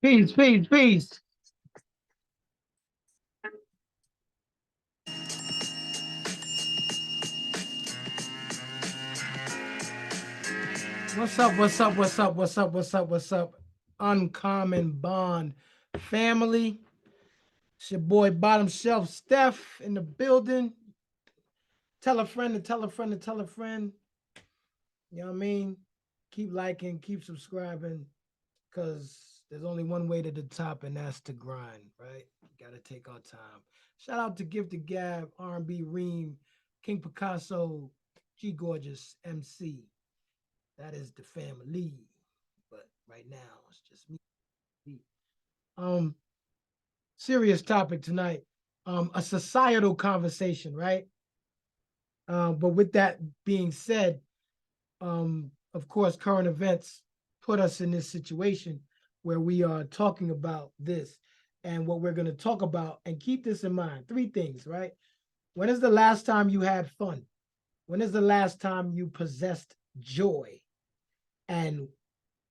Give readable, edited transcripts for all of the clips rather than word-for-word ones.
Peace, peace, peace. What's up? What's up? What's up? What's up? What's up? What's up? Uncommon Bond family. It's your boy Bottom Shelf Steph in the building. Tell a friend to tell a friend to tell a friend. You know what I mean? Keep liking, keep subscribing, because there's only one way to the top, and that's to grind, right? Got to take our time. Shout out to Gifted Gab, R&B Reem, King Picasso, G Gorgeous, MC. That is the family. But right now, it's just me. Um, Serious topic tonight. A societal conversation, right? But with that being said, of course, current events put us in this situation where we are talking about this and what we're going to talk about. And keep this in mind: three things, right? When is the last time you had fun? When is the last time you possessed joy? And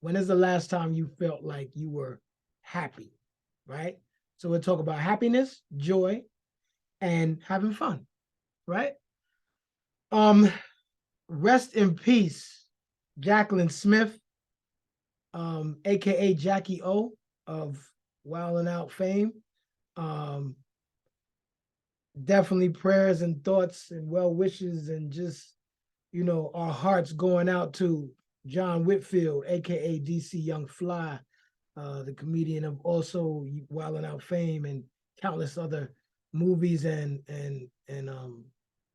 when is the last time you felt like you were happy, right? So we'll talk about happiness, joy, and having fun, right? Um, Rest in peace, Jacqueline Smith, aka Jacky O of Wild and Out fame. Um, Definitely prayers and thoughts and well wishes and just our hearts going out to John Whitfield, aka DC Young Fly, the comedian of also Wild and Out fame and countless other movies and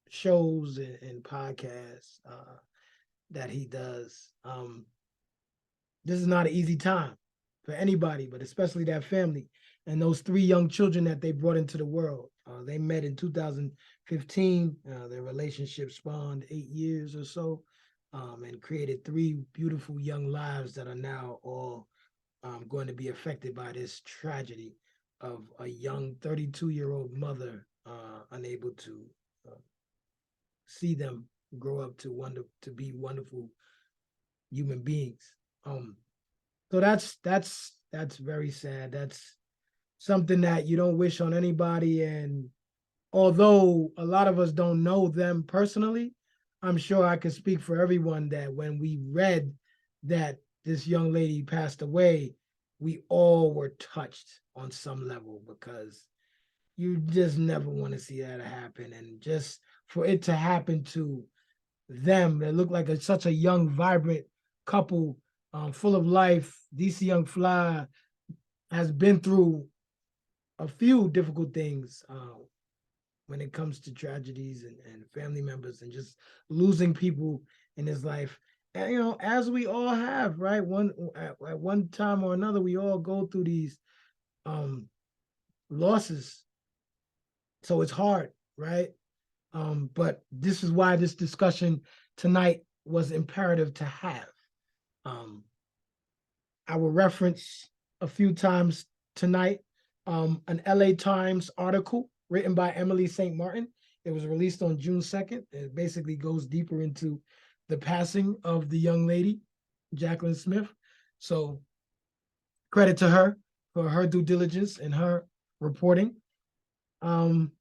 shows and podcasts that he does. This is not an easy time for anybody, but especially that family and those three young children that they brought into the world. They met in 2015. Their relationship spawned 8 years or so, and created three beautiful young lives that are now all going to be affected by this tragedy of a young 32-year-old mother unable to uh, see them grow up to be wonderful human beings. So that's very sad. That's something that you don't wish on anybody. And although a lot of us don't know them personally, I'm sure I can speak for everyone that when we read that this young lady passed away, we all were touched on some level because you just never want to see that happen. And just for it to happen to them, that looked like such a young, vibrant couple, full of life. DC Young Fly has been through a few difficult things when it comes to tragedies and family members and just losing people in his life. And as we all have, right? At one time or another, we all go through these um, losses. So it's hard, right? But this is why this discussion tonight was imperative to have. Um, I will reference a few times tonight an LA Times article written by Emily St. Martin. It was released on June 2nd. It basically goes deeper into the passing of the young lady, Jacqueline Smith. So credit to her for her due diligence and her reporting. Um,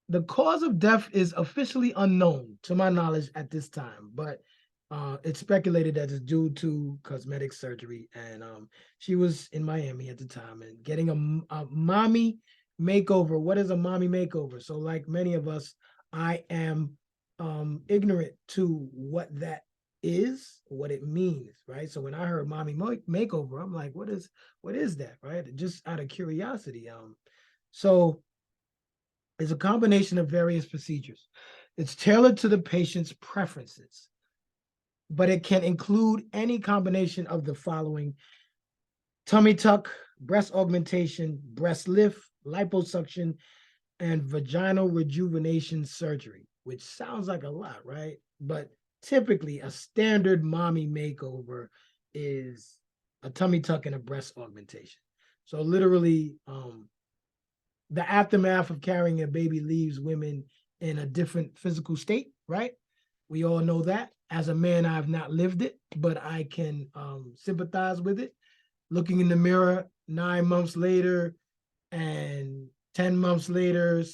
the cause of death is officially unknown to my knowledge at this time, but it's speculated that it's due to cosmetic surgery. And she was in Miami at the time and getting a mommy makeover. What is a mommy makeover? So, like many of us, I am ignorant to what that is, what it means, right? So when I heard mommy makeover, I'm like, what is that, right? Just out of curiosity. So it's a combination of various procedures. It's tailored to the patient's preferences, but it can include any combination of the following: tummy tuck, breast augmentation, breast lift, liposuction, and vaginal rejuvenation surgery, which sounds like a lot, right? But typically, a standard mommy makeover is a tummy tuck and a breast augmentation. So, literally, the aftermath of carrying a baby leaves women in a different physical state, right? We all know that. As a man, I've not lived it, but I can sympathize with it. Looking in the mirror 9 months later and 10 months later,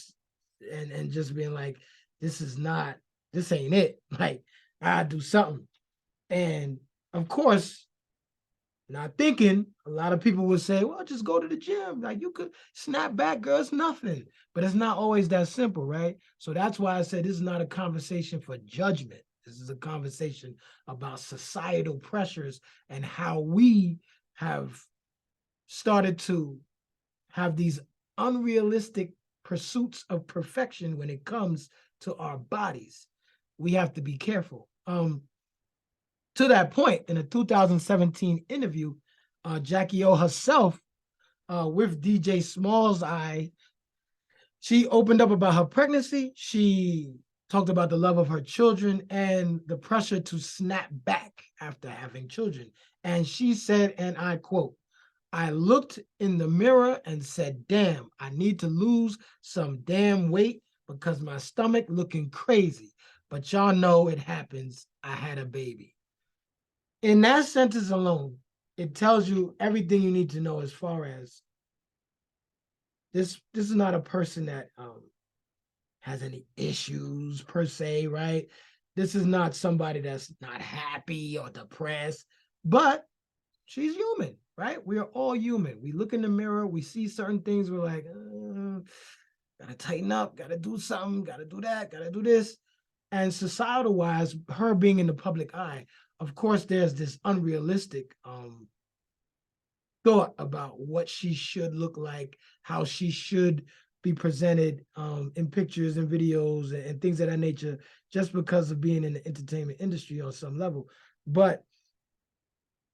and just being like, this is not, this ain't it. Like, I do something. And of course, not thinking, a lot of people would say, well, just go to the gym. Like, you could snap back, girl, it's nothing. But it's not always that simple, right? So that's why I said this is not a conversation for judgment. This is a conversation about societal pressures and how we have started to have these unrealistic pursuits of perfection when it comes to our bodies. We have to be careful. To that point, in a 2017 interview, Jacky O herself, with DJ Small's Eye, she opened up about her pregnancy. She talked about the love of her children and the pressure to snap back after having children. And she said, and I quote, I looked in the mirror and said, damn, I need to lose some damn weight because my stomach looking crazy. But y'all know it happens. I had a baby. In that sentence alone, it tells you everything you need to know as far as this is not a person that has any issues per se, right? This is not somebody that's not happy or depressed, but she's human, right? We are all human. We look in the mirror, we see certain things, we're like, gotta tighten up, gotta do something, gotta do that, gotta do this. And societal wise, her being in the public eye, of course, there's this unrealistic thought about what she should look like, how she should be presented in pictures and videos and things of that nature, just because of being in the entertainment industry on some level. But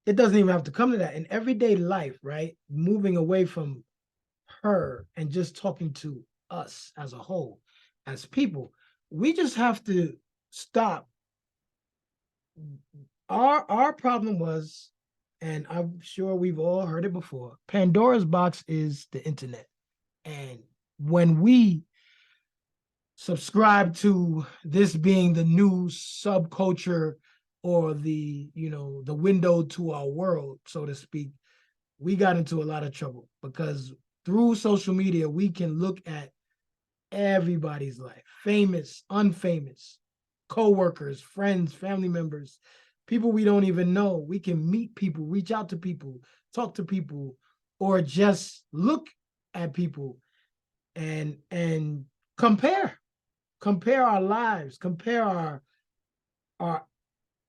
it doesn't even have to come to that. In everyday life, right? Moving away from her and just talking to us as a whole, as people, we just have to stop. Our problem was, and I'm sure we've all heard it before, Pandora's box is the internet. And when we subscribe to this being the new subculture or the window to our world, so to speak, we got into a lot of trouble because through social media, we can look at everybody's life, famous, unfamous, co-workers, friends, family members, people we don't even know. We can meet people, reach out to people, talk to people, or just look at people and compare our lives, compare our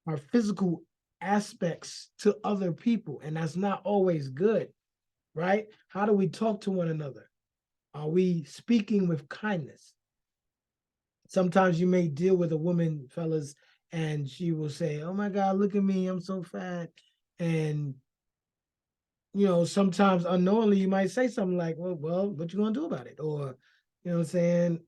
our physical aspects to other people, and that's not always good, right? How do we talk to one another? Are we speaking with kindness? Sometimes you may deal with a woman, fellas, and she will say, oh my God, look at me, I'm so fat. And sometimes unknowingly you might say something like, well, what you gonna do about it? Or, what I'm saying,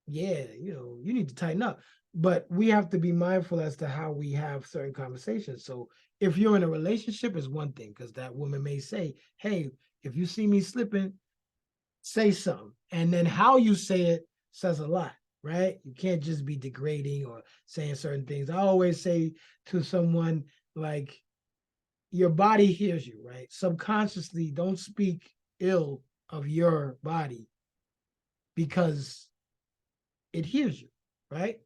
yeah, you need to tighten up. But we have to be mindful as to how we have certain conversations. So if you're in a relationship, is one thing, because that woman may say, hey, if you see me slipping, say something. And then how you say it says a lot, right? You can't just be degrading or saying certain things. I always say to someone, like, your body hears you, right? Subconsciously, don't speak ill of your body because it hears you, right?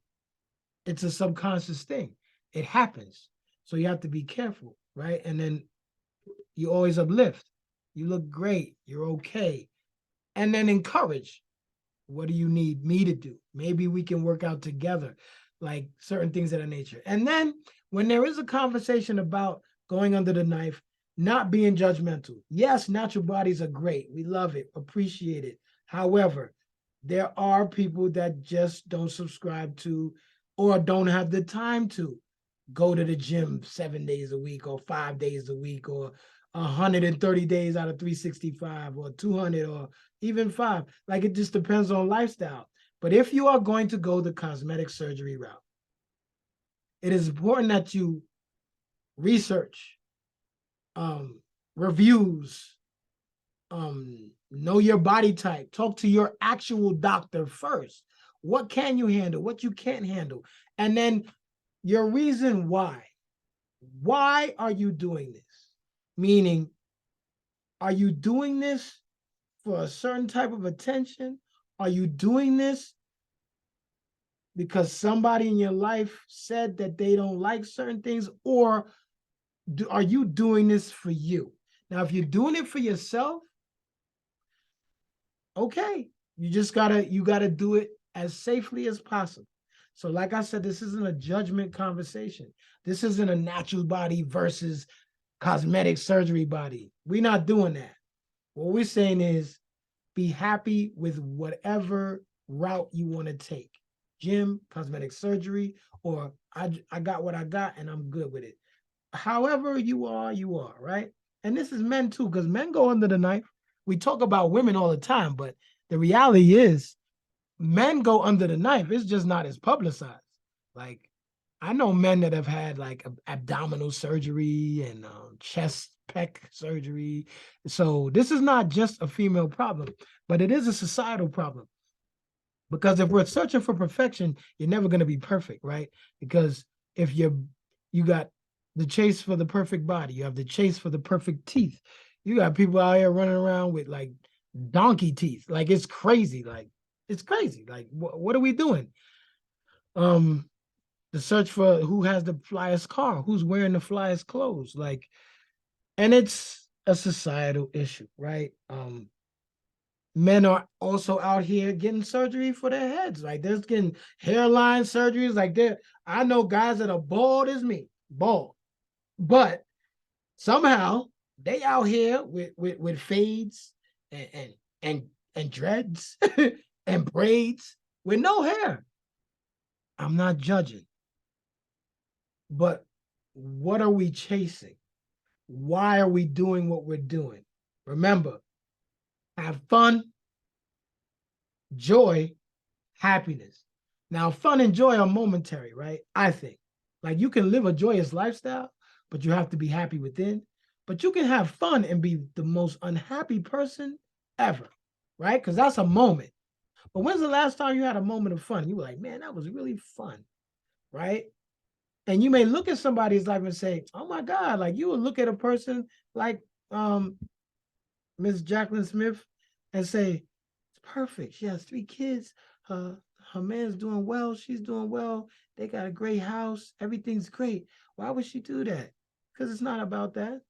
It's a subconscious thing. It happens. So you have to be careful, right? And then you always uplift. You look great. You're okay. And then encourage. What do you need me to do? Maybe we can work out together, like certain things of that nature. And then when there is a conversation about going under the knife, not being judgmental. Yes, natural bodies are great. We love it, appreciate it. However, there are people that just don't subscribe to or don't have the time to go to the gym 7 days a week or 5 days a week or 130 days out of 365 or 200 or even five. Like, it just depends on lifestyle. But if you are going to go the cosmetic surgery route, it is important that you research, reviews, know your body type, talk to your actual doctor first. What can you handle? What you can't handle? And then your reason why. Why are you doing this? Meaning, are you doing this for a certain type of attention? Are you doing this because somebody in your life said that they don't like certain things? Or are you doing this for you? Now, if you're doing it for yourself, okay, you gotta do it as safely as possible. So, like I said, this isn't a judgment conversation. This isn't a natural body versus cosmetic surgery body. We're not doing that. What we're saying is be happy with whatever route you want to take. Gym, cosmetic surgery, or I got what I got and I'm good with it. However you are, right? And this is men too, because men go under the knife. We talk about women all the time, but the reality is men go under the knife. It's just not as publicized. Like I know men that have had like abdominal surgery and chest pec surgery. So this is not just a female problem, but it is a societal problem. Because if we're searching for perfection, you're never going to be perfect, right? Because if you got the chase for the perfect body, you have the chase for the perfect teeth. You got people out here running around with like donkey teeth. Like it's crazy. Like it's crazy. Like what are we doing? Um, the search for who has the flyest car, who's wearing the flyest clothes, like, and it's a societal issue, right? Men are also out here getting surgery for their heads. Like they're getting hairline surgeries. Like I know guys that are bald as me, bald, but somehow they out here with fades and and and dreads and braids with no hair. I'm not judging, but what are we chasing? Why are we doing what we're doing? Remember, have fun, joy, happiness. Now, fun and joy are momentary, right? I think. Like you can live a joyous lifestyle, but you have to be happy within. But you can have fun and be the most unhappy person ever, right? Because that's a moment. But when's the last time you had a moment of fun? You were like, man, that was really fun, right? And you may look at somebody's life and say, oh my God, like you would look at a person like Miss Jacqueline Smith and say, it's perfect. She has 3 kids. Her man's doing well. She's doing well. They got a great house. Everything's great. Why would she do that? Because it's not about that.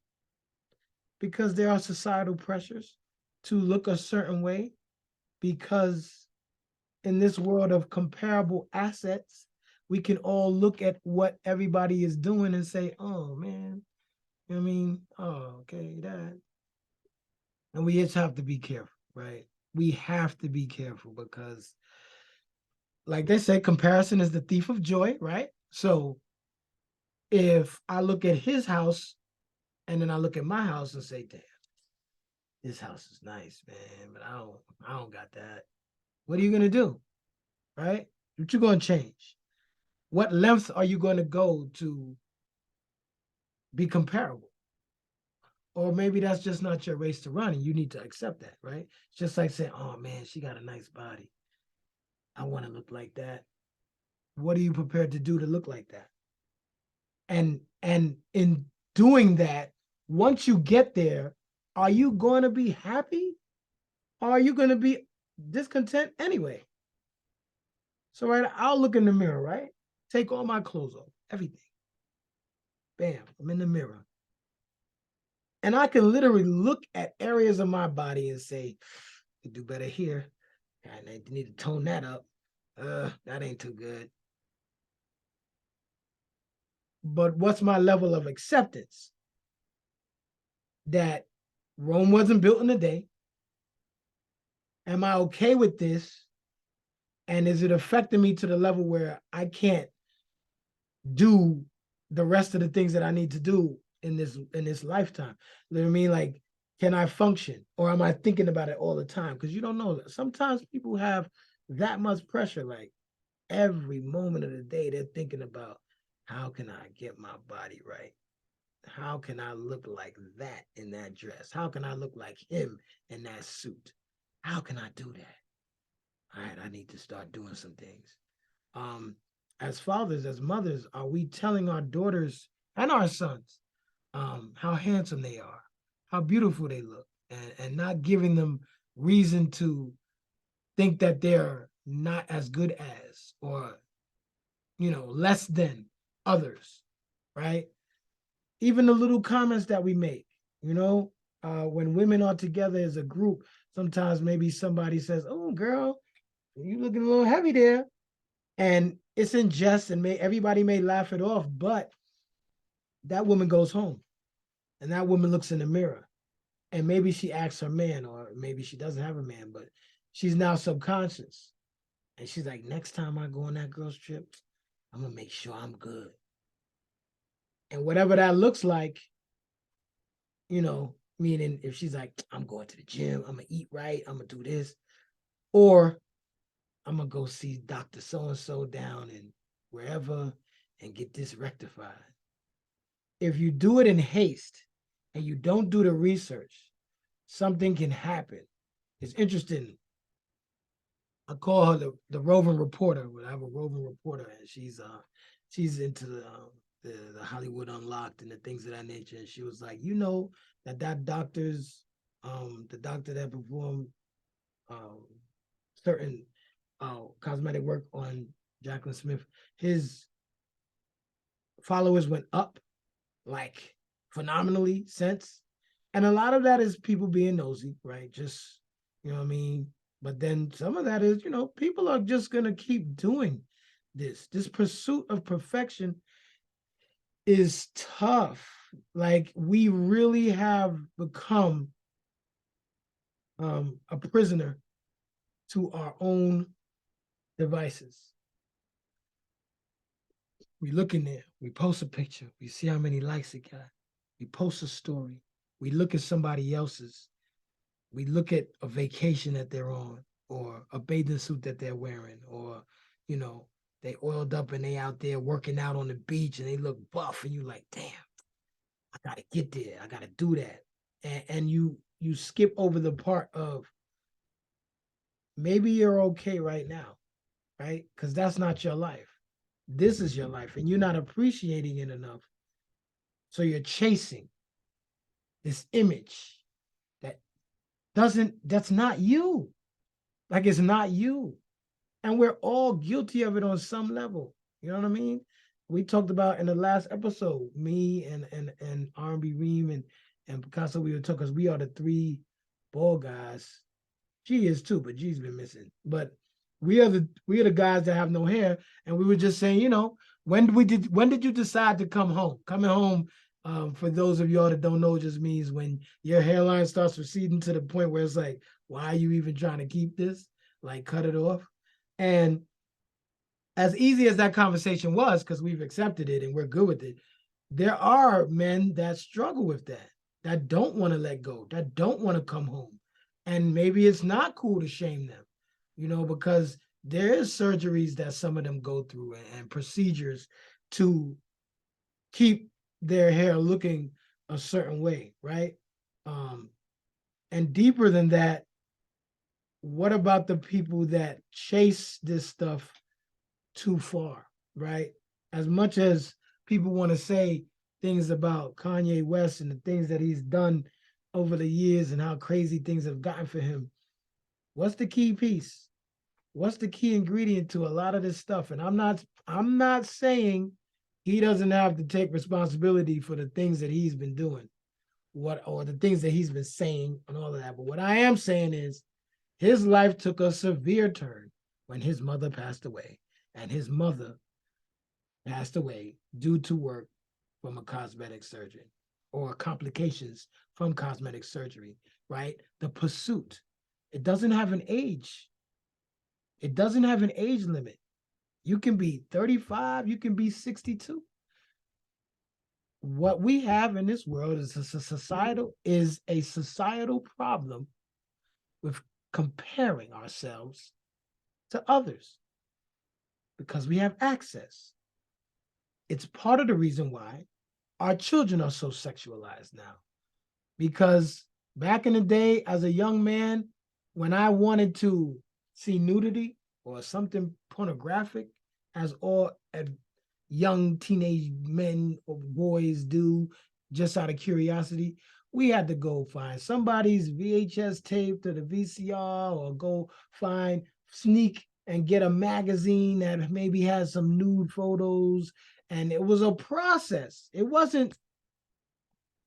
Because there are societal pressures to look a certain way. Because in this world of comparable assets, we can all look at what everybody is doing and say, oh man, you know what I mean? Oh, okay, that. And we just have to be careful, right? We have to be careful because, like they say, comparison is the thief of joy, right? So if I look at his house and then I look at my house and say, damn, this house is nice, man, but I don't got that. What are you gonna do, right? What you gonna change? What lengths are you gonna go to be comparable? Or maybe that's just not your race to run, and you need to accept that, right? It's just like saying, "Oh man, she got a nice body. I want to look like that." What are you prepared to do to look like that? And in doing that, once you get there, are you going to be happy? Or are you going to be discontent anyway? So right, I'll look in the mirror, right? Take all my clothes off, everything. Bam, I'm in the mirror. And I can literally look at areas of my body and say, you do better here. I need to tone that up. That ain't too good. But what's my level of acceptance? That Rome wasn't built in a day. Am I okay with this? And is it affecting me to the level where I can't do the rest of the things that I need to do in this lifetime? You know what I mean? Like, can I function? Or am I thinking about it all the time? Because you don't know. Sometimes people have that much pressure, like every moment of the day, they're thinking about how can I get my body right? How can I look like that in that dress? How can I look like him in that suit? How can I do that? all right, I need to start doing some things. Um, as fathers, as mothers, are we telling our daughters and our sons how handsome they are, how beautiful they look, and not giving them reason to think that they're not as good as or less than others, right? Even the little comments that we make, you know, when women are together as a group, sometimes maybe somebody says, "Oh, girl, you looking a little heavy there," and it's in jest, and everybody may laugh it off, but that woman goes home, and that woman looks in the mirror, and maybe she asks her man, or maybe she doesn't have a man, but she's now subconscious, and she's like, "Next time I go on that girl's trip, I'm gonna make sure I'm good." And whatever that looks like, meaning if she's like, "I'm going to the gym, I'm gonna eat right, I'm gonna do this," or "I'm gonna go see Dr. So and so down in wherever and get this rectified." If you do it in haste and you don't do the research, something can happen. It's interesting. I call her the roving reporter. I have a roving reporter, and she's into the Hollywood Unlocked and the things of that nature. And she was like, that doctor's the doctor that performed um certain cosmetic work on Jacqueline Smith, his followers went up like phenomenally since. And a lot of that is people being nosy, right? Just, what I mean? But then some of that is, people are just going to keep doing this. This pursuit of perfection is tough. Like, we really have become a prisoner to our own devices. We look in there, we post a picture, we see how many likes it got. We post a story, we look at somebody else's, we look at a vacation that they're on, or a bathing suit that they're wearing, or you know, they oiled up and they out there working out on the beach and they look buff, and you like, damn, I gotta get there, I gotta do that. And you skip over the part of maybe you're okay right now, right? Because that's not your life. This is your life, and you're not appreciating it enough. So you're chasing this image that that's not you. Like, it's not you. And we're all guilty of it on some level. You know what I mean? We talked about in the last episode, me and R&B Reem and Picasso, we were talking, because we are the three ball guys. G is too, but G's been missing. But we are the guys that have no hair, and we were just saying, when did you decide to come home? Coming home, for those of y'all that don't know, just means when your hairline starts receding to the point where it's like, why are you even trying to keep this? Like, cut it off. And as easy as that conversation was, because we've accepted it and we're good with it, there are men that struggle with that don't want to let go, that don't want to come home. And maybe it's not cool to shame them, because there is surgeries that some of them go through, and procedures to keep their hair looking a certain way, right? Um, and deeper than that, what about the people that chase this stuff too far, right? As much as people want to say things about Kanye West and the things that he's done over the years and how crazy things have gotten for him, what's the key piece? What's the key ingredient to a lot of this stuff? And I'm not saying he doesn't have to take responsibility for the things that he's been doing, or the things that he's been saying and all of that. But what I am saying is his life took a severe turn when his mother passed away. And his mother passed away due to work from a cosmetic surgeon, or complications from cosmetic surgery, right? The pursuit, it doesn't have an age. It doesn't have an age limit. You can be 35, you can be 62. What we have in this world is a societal problem with comparing ourselves to others, because we have access. It's part of the reason why our children are so sexualized now. Because back in the day, as a young man, when I wanted to see nudity or something pornographic, as all young teenage men or boys do just out of curiosity, we had to go find somebody's VHS tape to the VCR or go find, sneak and get a magazine that maybe has some nude photos. And it was a process. It wasn't,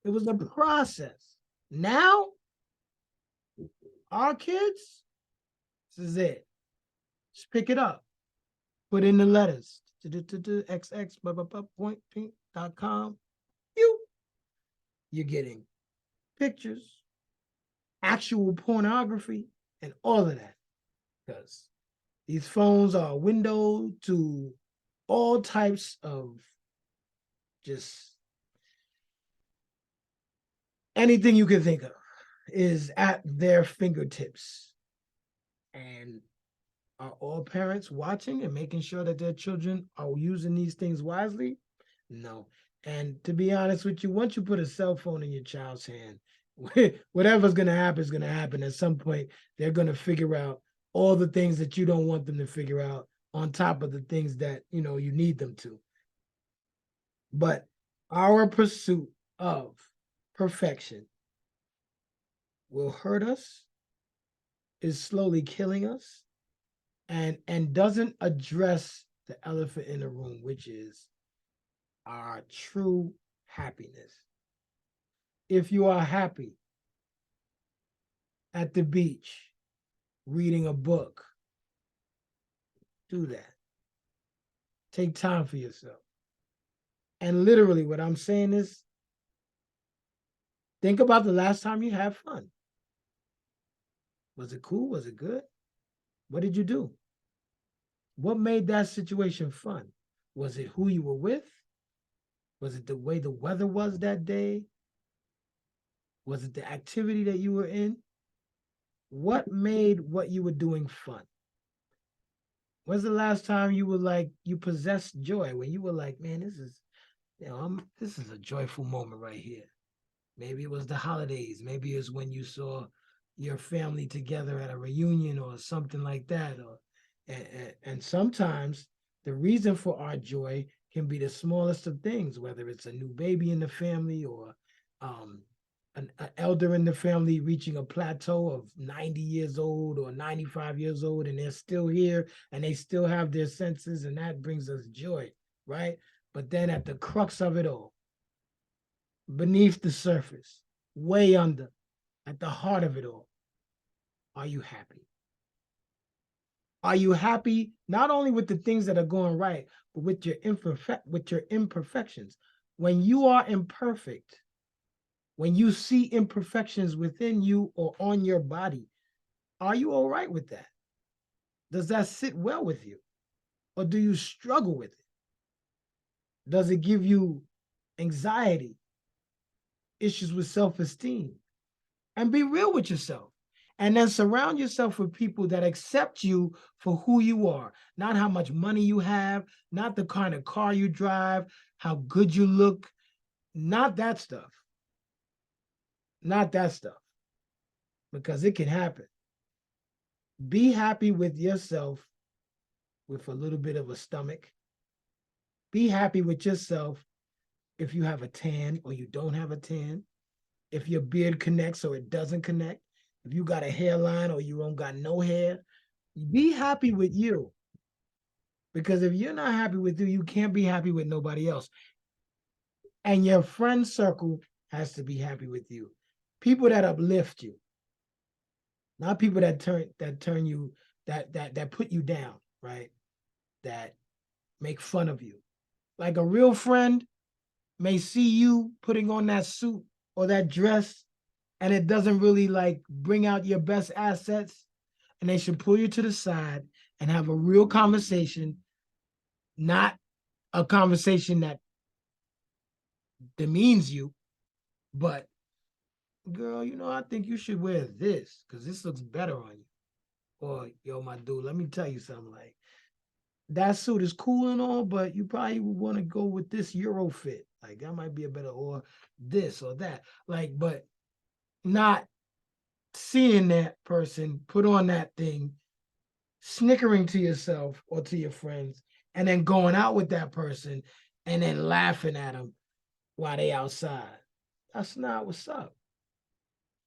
it was a process. Now, our kids, this is it. Just pick it up, put in the letters, xx.com. You're getting pictures, actual pornography, and all of that. Because these phones are a window to all types of just anything you can think of is at their fingertips. And are all parents watching and making sure that their children are using these things wisely? No. And to be honest with you, once you put a cell phone in your child's hand, whatever's going to happen is going to happen. At some point, they're going to figure out all the things that you don't want them to figure out on top of the things that, you know, you need them to. But our pursuit of perfection will hurt us, is slowly killing us, and doesn't address the elephant in the room, which is our true happiness. If you are happy at the beach reading a book, do that. Take time for yourself. And literally, what I'm saying is, think about the last time you had fun. Was it cool? Was it good? What did you do? What made that situation fun? Was it who you were with? Was it the way the weather was that day? Was it the activity that you were in? What made what you were doing fun? When's the last time you were like, you possessed joy, when you were like, man, this is, you know, this is a joyful moment right here. Maybe it was the holidays. Maybe it's when you saw your family together at a reunion or something like that. Or and sometimes the reason for our joy can be the smallest of things, whether it's a new baby in the family or an elder in the family reaching a plateau of 90 years old or 95 years old, and they're still here and they still have their senses, and that brings us joy, right? But then at the crux of it all, beneath the surface, way under, at the heart of it all, are you happy? Are you happy not only with the things that are going right, but with your imperfections? When you are imperfect, when you see imperfections within you or on your body, are you all right with that? Does that sit well with you? Or do you struggle with it? Does it give you anxiety, issues with self-esteem? And be real with yourself. And then surround yourself with people that accept you for who you are, not how much money you have, not the kind of car you drive, how good you look, not that stuff. Not that stuff. Because it can happen. Be happy with yourself with a little bit of a stomach. Be happy with yourself if you have a tan or you don't have a tan, if your beard connects or it doesn't connect, if you got a hairline or you don't got no hair. Be happy with you. Because if you're not happy with you, you can't be happy with nobody else. And your friend circle has to be happy with you. People that uplift you, not people that turn you, that put you down, right? That make fun of you. Like a real friend may see you putting on that suit or that dress, and it doesn't really like bring out your best assets, and they should pull you to the side and have a real conversation, not a conversation that demeans you, but girl, you know, I think you should wear this because this looks better on you. Or yo, my dude, let me tell you something. Like that suit is cool and all, but you probably would want to go with this Euro fit. Like that might be a better, or this or that. Like, but not seeing that person put on that thing snickering to yourself or to your friends, and then going out with that person and then laughing at them while they outside. That's not what's up.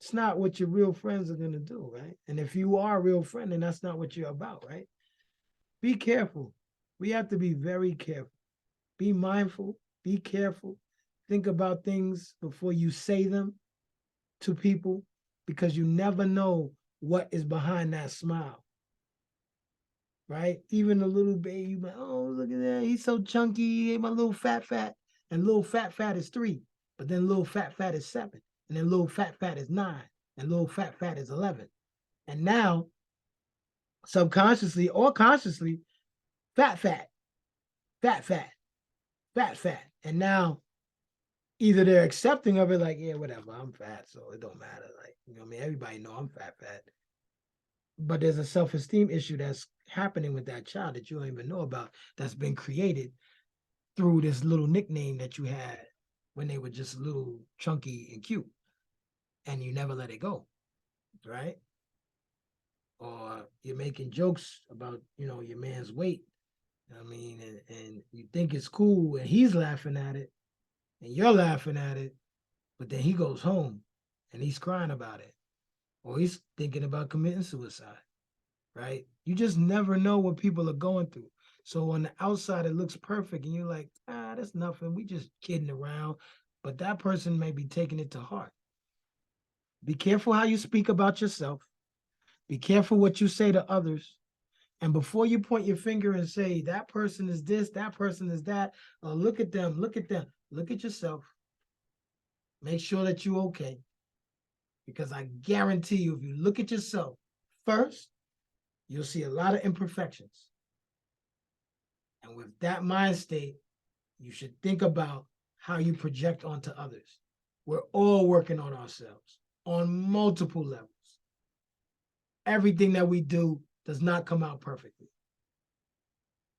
It's not what your real friends are gonna do, right? And if you are a real friend, then that's not what you're about, right? Be careful. We have to be very careful. Be mindful. Be careful. Think about things before you say them to people, because you never know what is behind that smile, right? Even a little baby, like, oh, look at that. He's so chunky. He ate my little fat. And little fat is 3. But then little fat is 7. And then little fat is 9. And little fat is 11. And now, subconsciously or consciously, fat, fat, fat, fat, fat. And now either they're accepting of it, like, yeah, whatever, I'm fat, so it don't matter. Like, you know what I mean? Everybody know I'm fat. But there's a self-esteem issue that's happening with that child that you don't even know about, that's been created through this little nickname that you had when they were just little chunky and cute, and you never let it go, right? Or you're making jokes about, your man's weight. I mean, and you think it's cool, and he's laughing at it, and you're laughing at it, but then he goes home and he's crying about it, or he's thinking about committing suicide, right? You just never know what people are going through. So on the outside, it looks perfect, and you're like, that's nothing. We just kidding around. But that person may be taking it to heart. Be careful how you speak about yourself. Be careful what you say to others. And before you point your finger and say, that person is this, that person is that, look at them, look at yourself. Make sure that you're okay. Because I guarantee you, if you look at yourself first, you'll see a lot of imperfections. And with that mind state, you should think about how you project onto others. We're all working on ourselves on multiple levels. Everything that we do does not come out perfectly.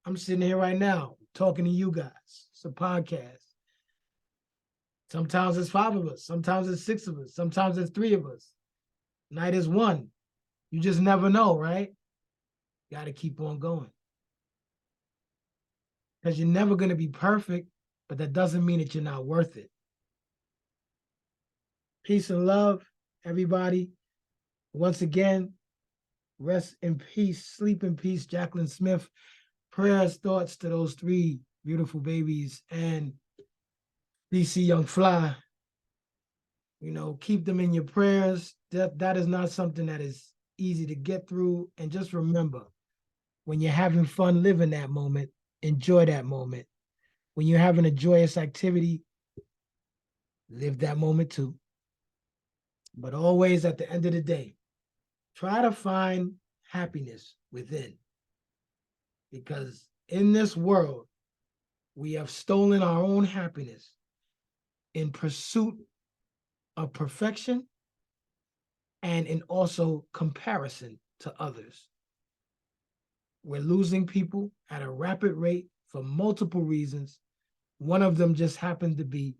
I'm sitting here right now talking to you guys. It's a podcast. Sometimes it's 5 of us. Sometimes it's 6 of us. Sometimes it's 3 of us. Night is 1. You just never know, right? Got to keep on going. Because you're never going to be perfect, but that doesn't mean that you're not worth it. Peace and love, everybody. Once again, rest in peace, sleep in peace, Jacqueline Smith. Prayers, thoughts to those 3 beautiful babies and DC Young Fly. Keep them in your prayers. That is not something that is easy to get through. And just remember, when you're having fun, live in that moment. Enjoy that moment. When you're having a joyous activity, live that moment too. But always at the end of the day, try to find happiness within. Because in this world, we have stolen our own happiness in pursuit of perfection and in also comparison to others. We're losing people at a rapid rate for multiple reasons. One of them just happened to be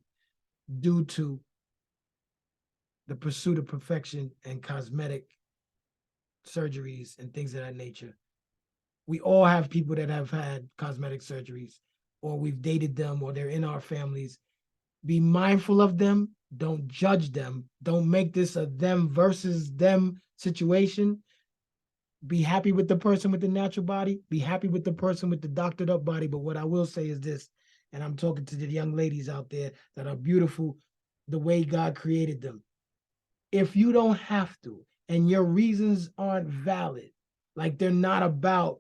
due to the pursuit of perfection and cosmetic surgeries and things of that nature. We all have people that have had cosmetic surgeries, or we've dated them, or they're in our families. Be mindful of them. Don't judge them. Don't make this a them versus them situation. Be happy with the person with the natural body. Be happy with the person with the doctored up body. But what I will say is this, and I'm talking to the young ladies out there that are beautiful the way God created them. If you don't have to, and your reasons aren't valid, like they're not about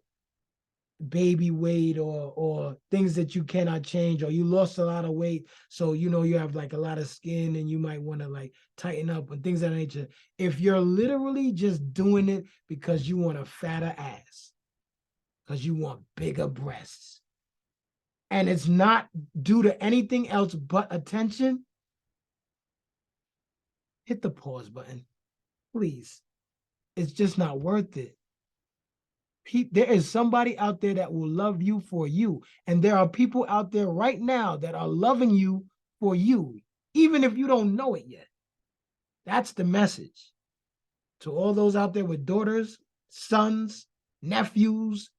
baby weight or things that you cannot change, or you lost a lot of weight, so you have like a lot of skin and you might want to like tighten up and things of that nature. If you're literally just doing it because you want a fatter ass, because you want bigger breasts, and it's not due to anything else but attention, hit the pause button, please. It's just not worth it. There is somebody out there that will love you for you. And there are people out there right now that are loving you for you, even if you don't know it yet. That's the message. To all those out there with daughters, sons, nephews,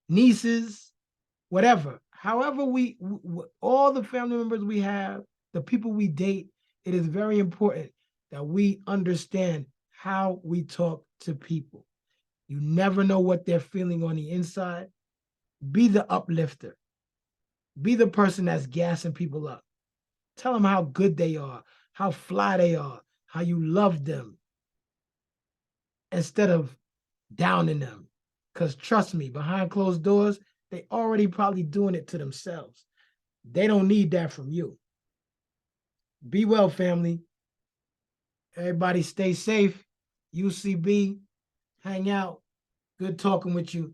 nieces, whatever. However, all the family members we have, the people we date, it is very important that we understand how we talk to people. You never know what they're feeling on the inside. Be the uplifter. Be the person that's gassing people up. Tell them how good they are, how fly they are, how you love them, instead of downing them. Because trust me, behind closed doors, they already probably doing it to themselves. They don't need that from you. Be well, family. Everybody stay safe. UCB, hang out. Good talking with you.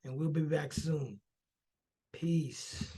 And we'll be back soon. Peace.